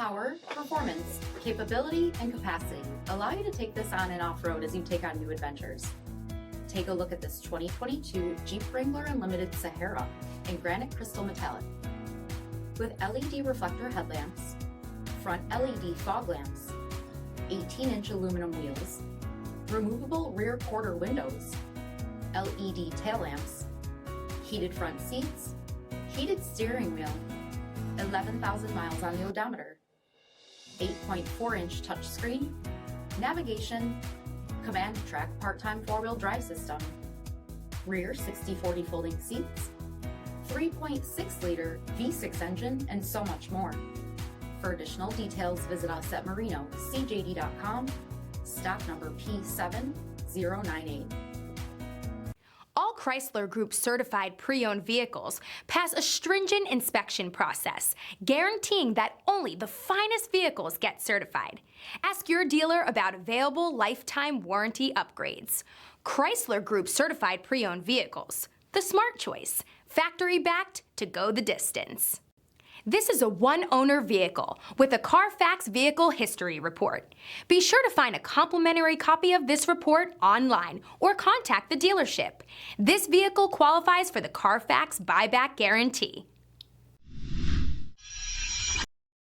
Power, performance, capability, and capacity allow you to take this on and off-road as you take on new adventures. Take a look at this 2022 Jeep Wrangler Unlimited Sahara in granite crystal metallic. With LED reflector headlamps, front LED fog lamps, 18-inch aluminum wheels, removable rear quarter windows, LED tail lamps, heated front seats, heated steering wheel, 11,000 miles on the odometer, 8.4-inch touchscreen, navigation, command track part-time four-wheel drive system, rear 60/40 folding seats, 3.6-liter V6 engine, and so much more. For additional details, visit us at Marino, cjd.com, stock number P7098. All Chrysler Group certified pre-owned vehicles pass a stringent inspection process, guaranteeing that only the finest vehicles get certified. Ask your dealer about available lifetime warranty upgrades. Chrysler Group certified pre-owned vehicles, the smart choice, factory backed to go the distance. This is a one-owner vehicle with a CARFAX Vehicle History Report. Be sure to find a complimentary copy of this report online or contact the dealership. This vehicle qualifies for the CARFAX buyback guarantee.